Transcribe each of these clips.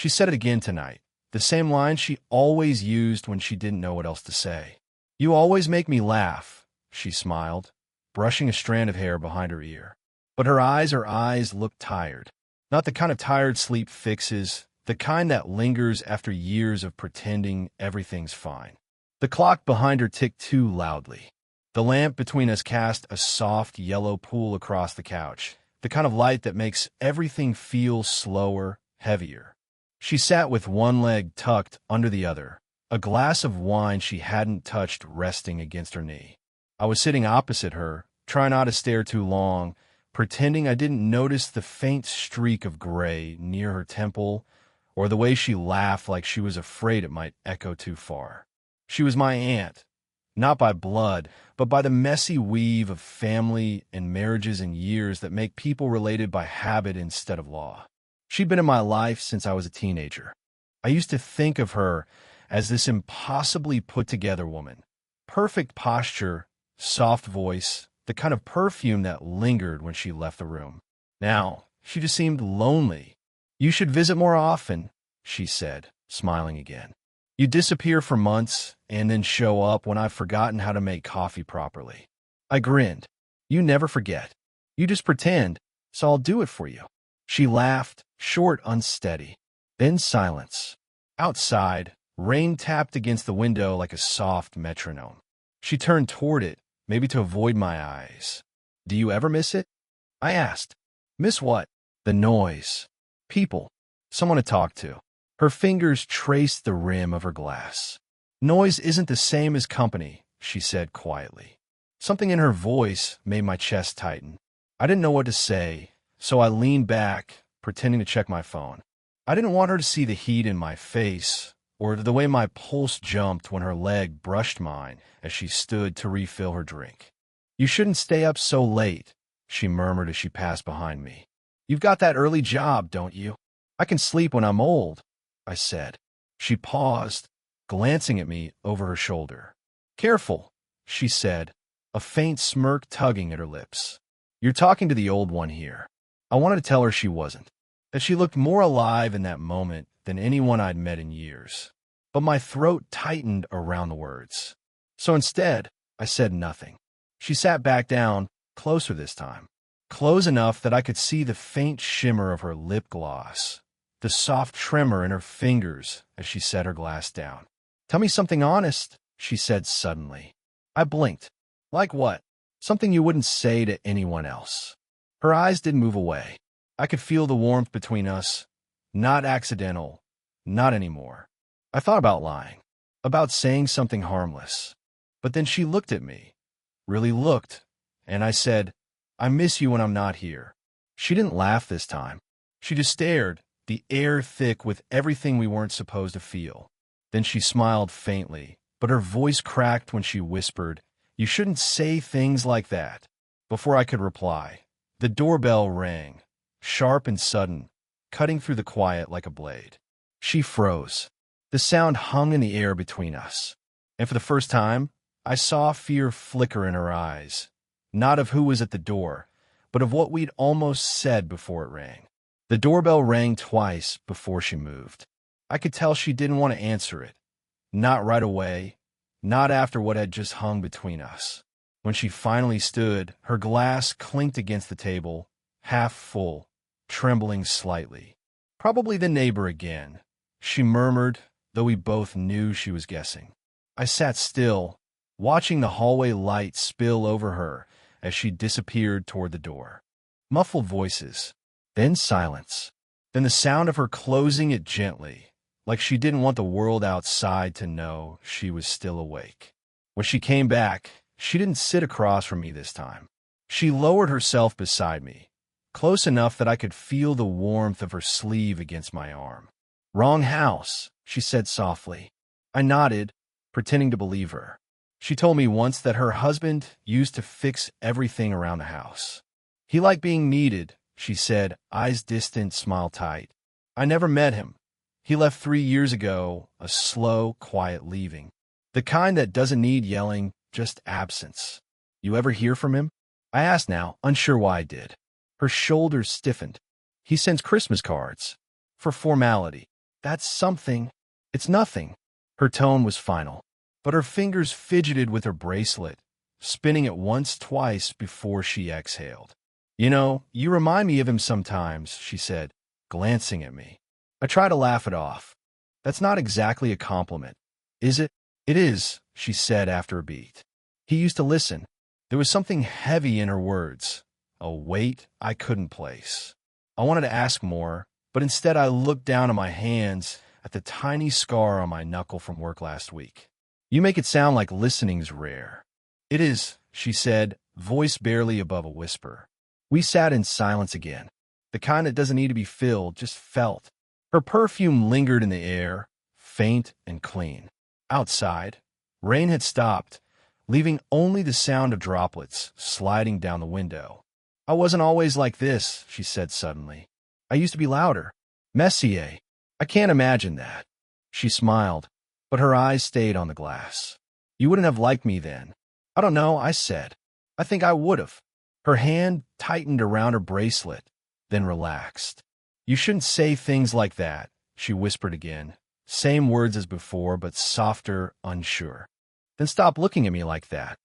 She said it again tonight, the same line she always used when she didn't know what else to say. "You always make me laugh," she smiled, brushing a strand of hair behind her ear. But her eyes looked tired. Not the kind of tired sleep fixes, the kind that lingers after years of pretending everything's fine. The clock behind her ticked too loudly. The lamp between us cast a soft yellow pool across the couch, the kind of light that makes everything feel slower, heavier. She sat with one leg tucked under the other, a glass of wine she hadn't touched resting against her knee. I was sitting opposite her, trying not to stare too long, pretending I didn't notice the faint streak of gray near her temple or the way she laughed like she was afraid it might echo too far. She was my aunt, not by blood, but by the messy weave of family and marriages and years that make people related by habit instead of law. She'd been in my life since I was a teenager. I used to think of her as this impossibly put-together woman. Perfect posture, soft voice, the kind of perfume that lingered when she left the room. Now, she just seemed lonely. "You should visit more often," she said, smiling again. "You disappear for months and then show up when I've forgotten how to make coffee properly." I grinned. "You never forget. You just pretend, so I'll do it for you." She laughed, short, unsteady. Then silence. Outside, rain tapped against the window like a soft metronome. She turned toward it, maybe to avoid my eyes. "Do you ever miss it?" I asked. "Miss what?" "The noise. People. Someone to talk to." Her fingers traced the rim of her glass. "Noise isn't the same as company," she said quietly. Something in her voice made my chest tighten. I didn't know what to say, so I leaned back, pretending to check my phone. I didn't want her to see the heat in my face or the way my pulse jumped when her leg brushed mine as she stood to refill her drink. "You shouldn't stay up so late," she murmured as she passed behind me. "You've got that early job, don't you?" "I can sleep when I'm old," I said. She paused, glancing at me over her shoulder. "Careful," she said, a faint smirk tugging at her lips. "You're talking to the old one here." I wanted to tell her she wasn't, that she looked more alive in that moment than anyone I'd met in years. But my throat tightened around the words. So instead, I said nothing. She sat back down, closer this time. Close enough that I could see the faint shimmer of her lip gloss, the soft tremor in her fingers as she set her glass down. "Tell me something honest," she said suddenly. I blinked. "Like what?" "Something you wouldn't say to anyone else." Her eyes didn't move away. I could feel the warmth between us. Not accidental. Not anymore. I thought about lying. About saying something harmless. But then she looked at me. Really looked. And I said, "I miss you when I'm not here." She didn't laugh this time. She just stared, the air thick with everything we weren't supposed to feel. Then she smiled faintly, but her voice cracked when she whispered, "You shouldn't say things like that." Before I could reply, the doorbell rang, sharp and sudden, cutting through the quiet like a blade. She froze. The sound hung in the air between us. And for the first time, I saw fear flicker in her eyes, not of who was at the door, but of what we'd almost said before it rang. The doorbell rang twice before she moved. I could tell she didn't want to answer it. Not right away, not after what had just hung between us. When she finally stood, her glass clinked against the table, half full, trembling slightly. "Probably the neighbor again," she murmured, though we both knew she was guessing. I sat still, watching the hallway light spill over her as she disappeared toward the door. Muffled voices, then silence, then the sound of her closing it gently, like she didn't want the world outside to know she was still awake. When she came back, she didn't sit across from me this time. She lowered herself beside me, close enough that I could feel the warmth of her sleeve against my arm. "Wrong house," she said softly. I nodded, pretending to believe her. She told me once that her husband used to fix everything around the house. He liked being needed, she said, eyes distant, smile tight. I never met him. He left 3 years ago, a slow, quiet leaving. The kind that doesn't need yelling, just absence. "You ever hear from him?" I asked now, unsure why I did. Her shoulders stiffened. "He sends Christmas cards. For formality." That's something. It's nothing. Her tone was final, but her fingers fidgeted with her bracelet, spinning it once, twice before she exhaled. You know, you remind me of him sometimes, she said, glancing at me. I try to laugh it off. That's not exactly a compliment, is it? It is, she said after a beat. He used to listen. There was something heavy in her words, a weight I couldn't place. I wanted to ask more, but instead I looked down at my hands at the tiny scar on my knuckle from work last week. You make it sound like listening's rare. It is, she said, voice barely above a whisper. We sat in silence again, the kind that doesn't need to be filled, just felt. Her perfume lingered in the air, faint and clean. Outside, rain had stopped, leaving only the sound of droplets sliding down the window. I wasn't always like this, she said suddenly. I used to be louder. Messier. I can't imagine that. She smiled, but her eyes stayed on the glass. You wouldn't have liked me then. I don't know, I said. I think I would have. Her hand tightened around her bracelet, then relaxed. You shouldn't say things like that, she whispered again. Same words as before, but softer, unsure. Then stop looking at me like that,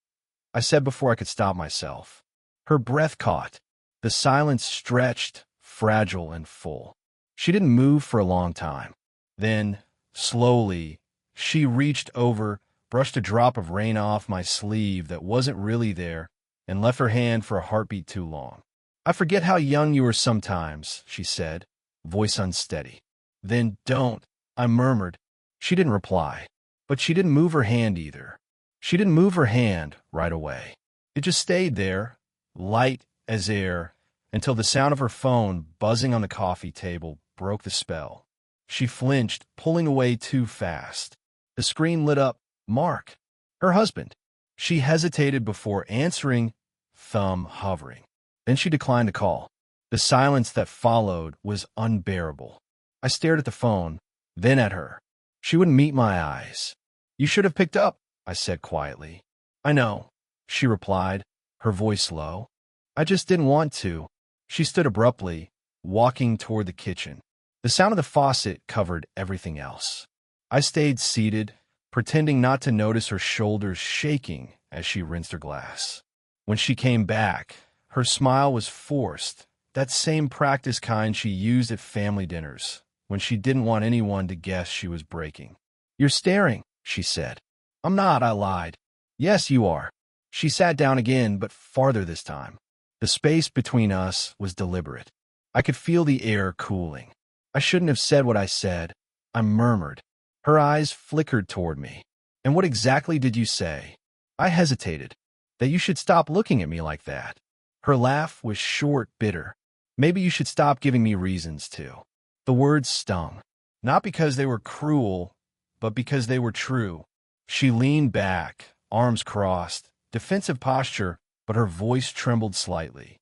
I said before I could stop myself. Her breath caught. The silence stretched, fragile and full. She didn't move for a long time. Then, slowly, she reached over, brushed a drop of rain off my sleeve that wasn't really there, and left her hand for a heartbeat too long. I forget how young you are sometimes, she said, voice unsteady. Then don't, I murmured. She didn't reply, but she didn't move her hand either. She didn't move her hand right away. It just stayed there, light as air, until the sound of her phone buzzing on the coffee table broke the spell. She flinched, pulling away too fast. The screen lit up. Mark, her husband. She hesitated before answering, thumb hovering. Then she declined the call. The silence that followed was unbearable. I stared at the phone, then at her. She wouldn't meet my eyes. You should have picked up, I said quietly. I know, she replied, her voice low. I just didn't want to. She stood abruptly, walking toward the kitchen. The sound of the faucet covered everything else. I stayed seated, pretending not to notice her shoulders shaking as she rinsed her glass. When she came back, her smile was forced, that same practice kind she used at family dinners, when she didn't want anyone to guess she was breaking. You're staring, she said. I'm not, I lied. Yes, you are. She sat down again, but farther this time. The space between us was deliberate. I could feel the air cooling. I shouldn't have said what I said. I murmured. Her eyes flickered toward me. And what exactly did you say? I hesitated. That you should stop looking at me like that. Her laugh was short, bitter. Maybe you should stop giving me reasons to. The words stung. Not because they were cruel, but because they were true. She leaned back, arms crossed, defensive posture, but her voice trembled slightly.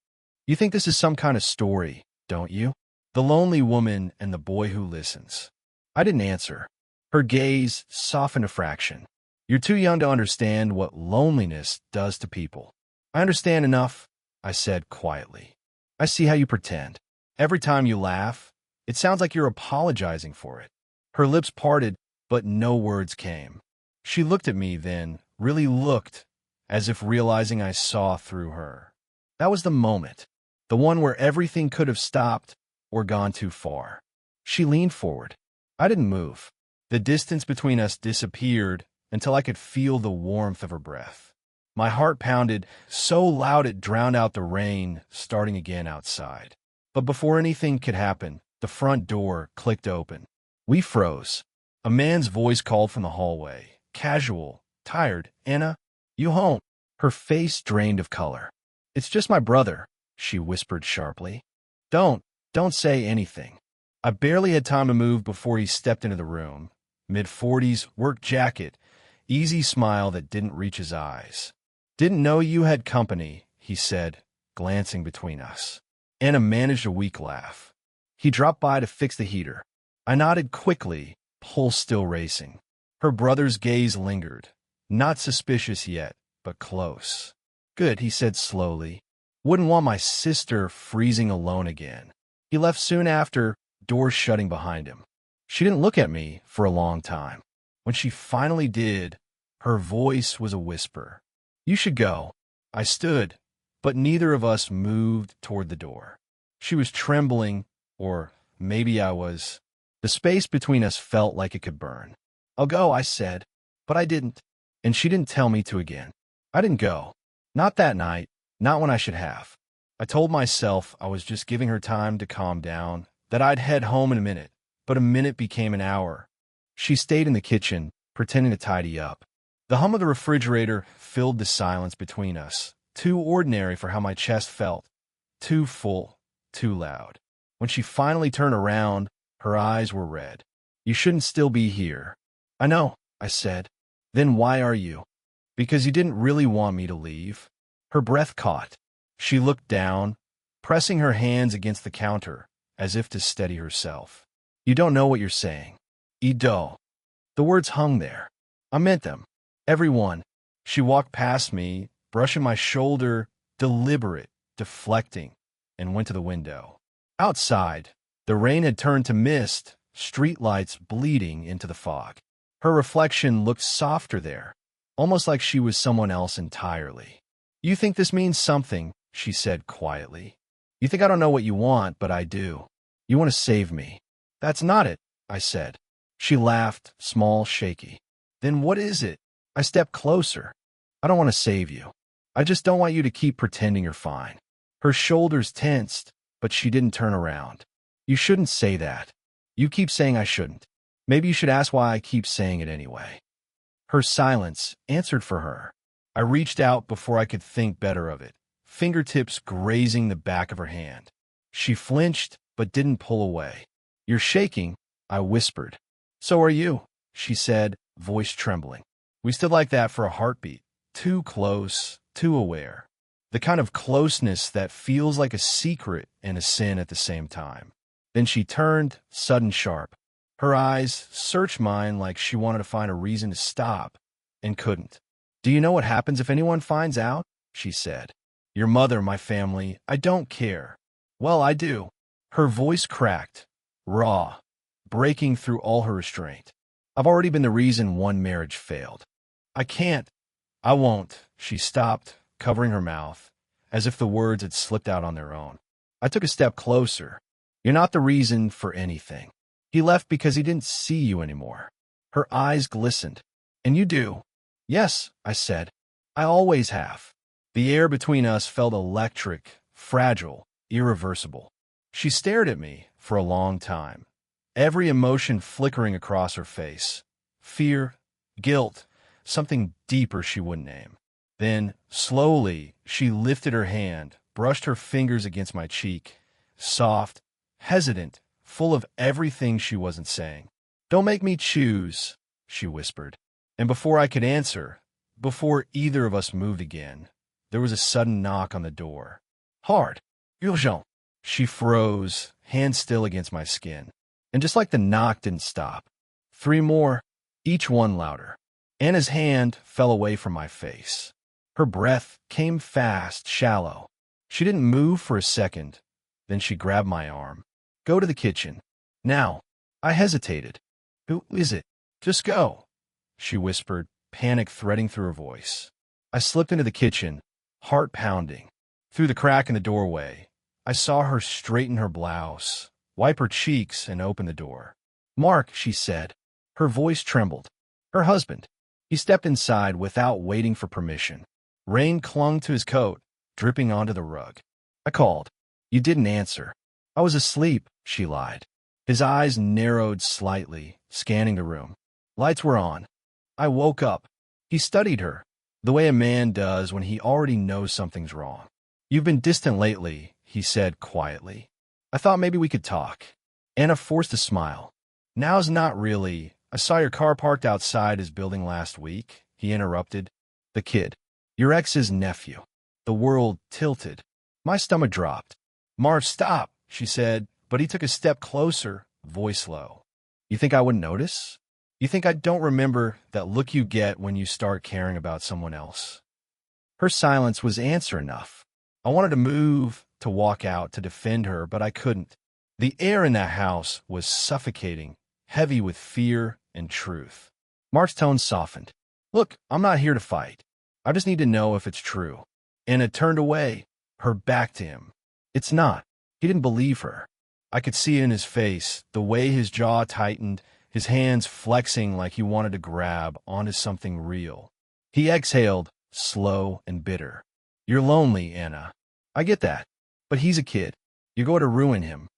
You think this is some kind of story, don't you? The lonely woman and the boy who listens. I didn't answer. Her gaze softened a fraction. You're too young to understand what loneliness does to people. I understand enough, I said quietly. I see how you pretend. Every time you laugh, it sounds like you're apologizing for it. Her lips parted, but no words came. She looked at me then, really looked, as if realizing I saw through her. That was the moment, the one where everything could have stopped or gone too far. She leaned forward. I didn't move. The distance between us disappeared until I could feel the warmth of her breath. My heart pounded so loud it drowned out the rain starting again outside. But before anything could happen, the front door clicked open. We froze. A man's voice called from the hallway. Casual, tired. Anna, you home? Her face drained of color. It's just my brother, she whispered sharply. Don't say anything. I barely had time to move before he stepped into the room. Mid-40s, work jacket, easy smile that didn't reach his eyes. Didn't know you had company, he said, glancing between us. Anna managed a weak laugh. He dropped by to fix the heater. I nodded quickly, pulse still racing. Her brother's gaze lingered. Not suspicious yet, but close. Good, he said slowly. Wouldn't want my sister freezing alone again. He left soon after, door shutting behind him. She didn't look at me for a long time. When she finally did, her voice was a whisper. You should go. I stood, but neither of us moved toward the door. She was trembling, or maybe I was. The space between us felt like it could burn. I'll go, I said, but I didn't. And she didn't tell me to again. I didn't go. Not that night, not when I should have. I told myself I was just giving her time to calm down, that I'd head home in a minute, but a minute became an hour. She stayed in the kitchen, pretending to tidy up. The hum of the refrigerator filled the silence between us, too ordinary for how my chest felt, too full, too loud. When she finally turned around, her eyes were red. You shouldn't still be here. I know, I said. Then why are you? Because you didn't really want me to leave. Her breath caught. She looked down, pressing her hands against the counter, as if to steady herself. You don't know what you're saying. Ido. The words hung there. I meant them. Every one. She walked past me, brushing my shoulder, deliberate, deflecting, and went to the window. Outside, the rain had turned to mist, streetlights bleeding into the fog. Her reflection looked softer there, almost like she was someone else entirely. You think this means something, she said quietly. You think I don't know what you want, but I do. You want to save me. That's not it, I said. She laughed, small, shaky. Then what is it? I stepped closer. I don't want to save you. I just don't want you to keep pretending you're fine. Her shoulders tensed, but she didn't turn around. You shouldn't say that. You keep saying I shouldn't. Maybe you should ask why I keep saying it anyway. Her silence answered for her. I reached out before I could think better of it, fingertips grazing the back of her hand. She flinched, but didn't pull away. You're shaking, I whispered. So are you, she said, voice trembling. We stood like that for a heartbeat, too close, too aware. The kind of closeness that feels like a secret and a sin at the same time. Then she turned, sudden sharp. Her eyes searched mine like she wanted to find a reason to stop, and couldn't. Do you know what happens if anyone finds out? She said. Your mother, my family, I don't care. Well, I do. Her voice cracked, raw, breaking through all her restraint. I've already been the reason one marriage failed. I can't. I won't. She stopped, covering her mouth, as if the words had slipped out on their own. I took a step closer. You're not the reason for anything. He left because he didn't see you anymore. Her eyes glistened. And you do. Yes, I said. I always have. The air between us felt electric, fragile, irreversible. She stared at me for a long time, every emotion flickering across her face. Fear, guilt, something deeper she wouldn't name. Then, slowly, she lifted her hand, brushed her fingers against my cheek, soft, hesitant, full of everything she wasn't saying. Don't make me choose, she whispered. And before I could answer, before either of us moved again, there was a sudden knock on the door. Hard. Urgent. She froze, hand still against my skin. And just like the knock didn't stop, 3 more, each one louder. Anna's hand fell away from my face. Her breath came fast, shallow. She didn't move for a second. Then she grabbed my arm. Go to the kitchen. Now. I hesitated. Who is it? Just go, she whispered, panic threading through her voice. I slipped into the kitchen, heart pounding. Through the crack in the doorway, I saw her straighten her blouse, wipe her cheeks, and open the door. Mark, she said. Her voice trembled. Her husband. He stepped inside without waiting for permission. Rain clung to his coat, dripping onto the rug. I called. You didn't answer. I was asleep, she lied. His eyes narrowed slightly, scanning the room. Lights were on. I woke up. He studied her, the way a man does when he already knows something's wrong. You've been distant lately, he said quietly. I thought maybe we could talk. Anna forced a smile. Now's not really. I saw your car parked outside his building last week, he interrupted. The kid. Your ex's nephew. The world tilted. My stomach dropped. Marv, stop, she said, but he took a step closer, voice low. You think I wouldn't notice? You think I don't remember that look you get when you start caring about someone else? Her silence was answer enough. I wanted to move, to walk out, to defend her, but I couldn't. The air in that house was suffocating, heavy with fear and truth. Mark's tone softened. Look, I'm not here to fight. I just need to know if it's true. Anna turned away, her back to him. It's not. He didn't believe her. I could see it in his face, the way his jaw tightened, his hands flexing like he wanted to grab onto something real. He exhaled, slow and bitter. You're lonely, Anna. I get that. But he's a kid. You're going to ruin him.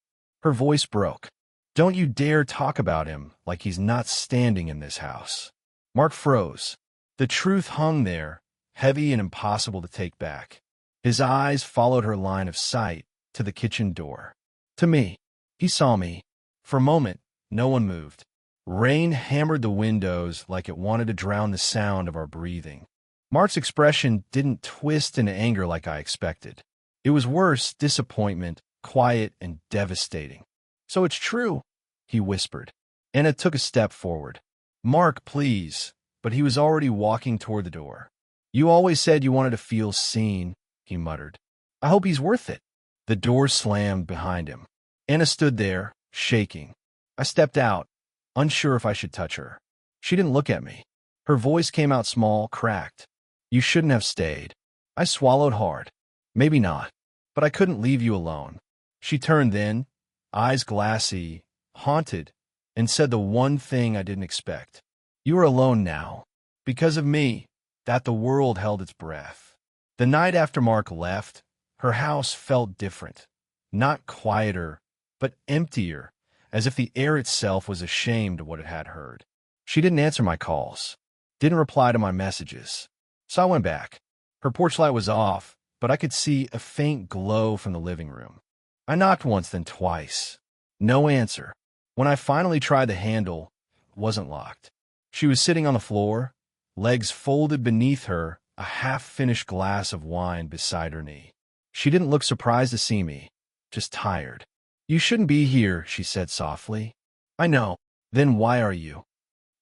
Her voice broke. Don't you dare talk about him like he's not standing in this house. Mark froze. The truth hung there, heavy and impossible to take back. His eyes followed her line of sight to the kitchen door. To me. He saw me. For a moment, no one moved. Rain hammered the windows like it wanted to drown the sound of our breathing. Mark's expression didn't twist into anger like I expected. It was worse, disappointment, quiet and devastating. So it's true, he whispered. Anna took a step forward. Mark, please. But he was already walking toward the door. You always said you wanted to feel seen, he muttered. I hope he's worth it. The door slammed behind him. Anna stood there, shaking. I stepped out, unsure if I should touch her. She didn't look at me. Her voice came out small, cracked. You shouldn't have stayed. I swallowed hard. Maybe not. But I couldn't leave you alone. She turned then, eyes glassy, haunted, and said the one thing I didn't expect. You are alone now. Because of me, that the world held its breath. The night after Mark left, her house felt different. Not quieter, but emptier, as if the air itself was ashamed of what it had heard. She didn't answer my calls, didn't reply to my messages. So I went back. Her porch light was off, but I could see a faint glow from the living room. I knocked once, then twice. No answer. When I finally tried the handle, it wasn't locked. She was sitting on the floor, legs folded beneath her, a half-finished glass of wine beside her knee. She didn't look surprised to see me, just tired. You shouldn't be here, she said softly. I know. Then why are you?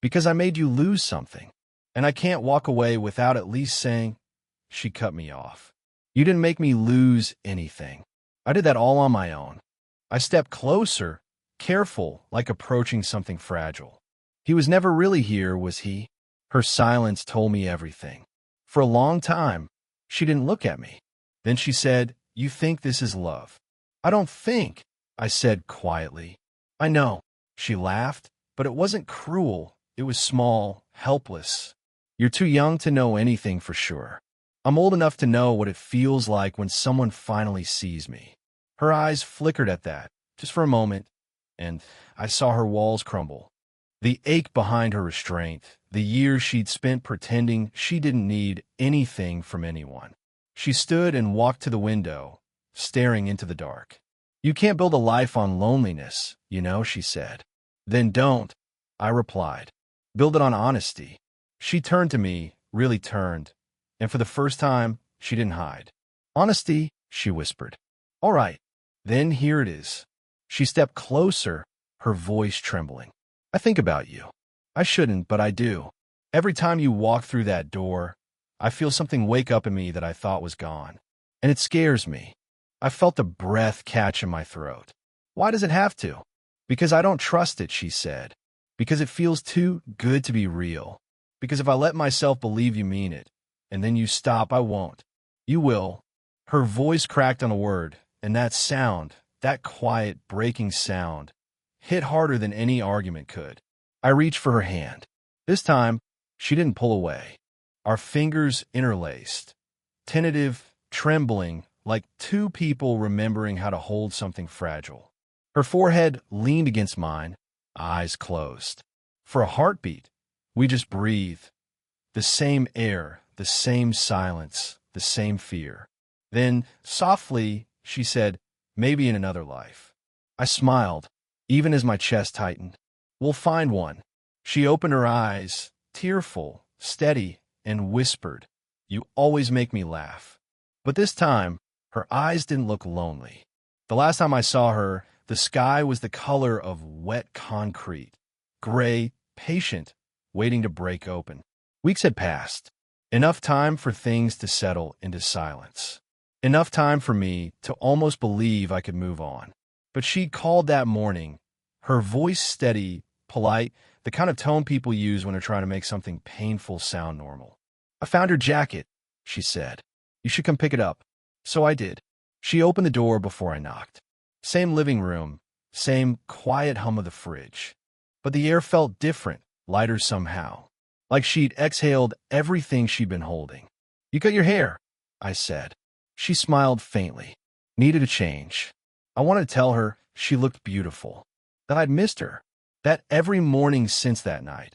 Because I made you lose something. And I can't walk away without at least saying, she cut me off. You didn't make me lose anything. I did that all on my own. I stepped closer, careful, like approaching something fragile. He was never really here, was he? Her silence told me everything. For a long time, she didn't look at me. Then she said, you think this is love? I don't think, I said quietly. I know. She laughed, but it wasn't cruel. It was small, helpless. You're too young to know anything for sure. I'm old enough to know what it feels like when someone finally sees me. Her eyes flickered at that, just for a moment, and I saw her walls crumble. The ache behind her restraint, the years she'd spent pretending she didn't need anything from anyone. She stood and walked to the window, staring into the dark. You can't build a life on loneliness, you know, she said. Then don't, I replied. Build it on honesty. She turned to me, really turned, and for the first time, she didn't hide. Honesty, she whispered. All right, then here it is. She stepped closer, her voice trembling. I think about you. I shouldn't, but I do. Every time you walk through that door, I feel something wake up in me that I thought was gone. And it scares me. I felt a breath catch in my throat. Why does it have to? Because I don't trust it, she said. Because it feels too good to be real. Because if I let myself believe you mean it, and then you stop, I won't. You will. Her voice cracked on a word, and that sound, that quiet, breaking sound, hit harder than any argument could. I reached for her hand. This time, she didn't pull away. Our fingers interlaced, tentative, trembling, like two people remembering how to hold something fragile. Her forehead leaned against mine, eyes closed. For a heartbeat, we just breathed. The same air, the same silence, the same fear. Then, softly, she said, maybe in another life. I smiled, even as my chest tightened. We'll find one. She opened her eyes, tearful, steady, and whispered, you always make me laugh. But this time, her eyes didn't look lonely. The last time I saw her, the sky was the color of wet concrete, gray, patient, waiting to break open. Weeks had passed. Enough time for things to settle into silence. Enough time for me to almost believe I could move on. But she called that morning, her voice steady, polite, the kind of tone people use when they're trying to make something painful sound normal. "I found your jacket," she said. "You should come pick it up." So I did. She opened the door before I knocked. Same living room, same quiet hum of the fridge. But the air felt different, lighter somehow, like she'd exhaled everything she'd been holding. "You cut your hair," I said. She smiled faintly. Needed a change. I wanted to tell her she looked beautiful, that I'd missed her, that every morning since that night,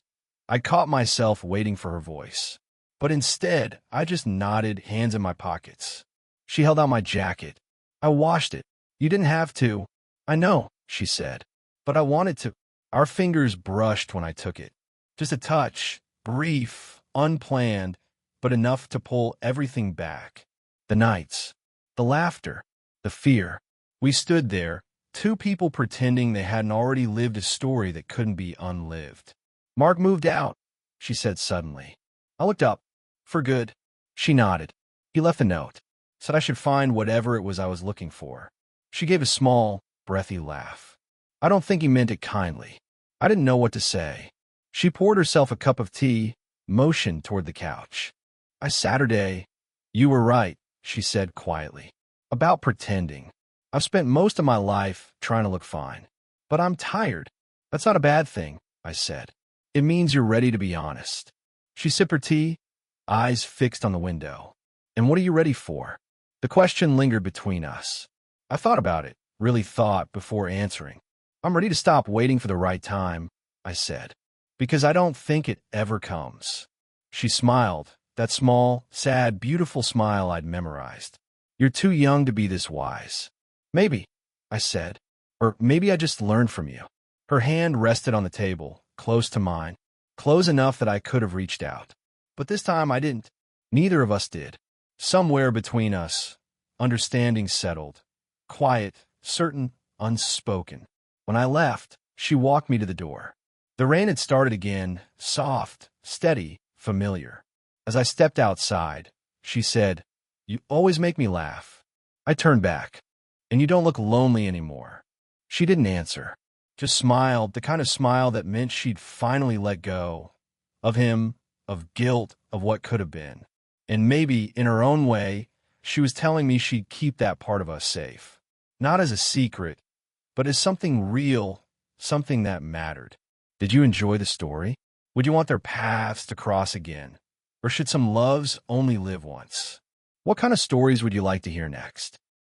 I caught myself waiting for her voice. But instead, I just nodded, hands in my pockets. She held out my jacket. "I washed it. You didn't have to." "I know," she said, "but I wanted to." Our fingers brushed when I took it. Just a touch, brief, unplanned, but enough to pull everything back. The nights, the laughter, the fear. We stood there, two people pretending they hadn't already lived a story that couldn't be unlived. "Mark moved out," she said suddenly. I looked up. "For good." She nodded. "He left a note. Said I should find whatever it was I was looking for." She gave a small, breathy laugh. I don't think he meant it kindly. I didn't know what to say. She poured herself a cup of tea, motioned toward the couch. Saturday. "You were right," she said quietly. "About pretending. I've spent most of my life trying to look fine. But I'm tired." "That's not a bad thing," I said. "It means you're ready to be honest." She sipped her tea, eyes fixed on the window. "And what are you ready for?" The question lingered between us. I thought about it, really thought, before answering. "I'm ready to stop waiting for the right time," I said, "because I don't think it ever comes." She smiled, that small, sad, beautiful smile I'd memorized. "You're too young to be this wise." "Maybe," I said. "Or maybe I just learned from you." Her hand rested on the table, close to mine, close enough that I could have reached out. But this time I didn't. Neither of us did. Somewhere between us, understanding settled. Quiet, certain, unspoken. When I left, she walked me to the door. The rain had started again, soft, steady, familiar. As I stepped outside, she said, "You always make me laugh." I turned back. "And you don't look lonely anymore." She didn't answer, just smiled, the kind of smile that meant she'd finally let go of him, of guilt, of what could have been. And maybe, in her own way, she was telling me she'd keep that part of us safe. Not as a secret, but as something real, something that mattered. Did you enjoy the story? Would you want their paths to cross again? Or should some loves only live once? What kind of stories would you like to hear next?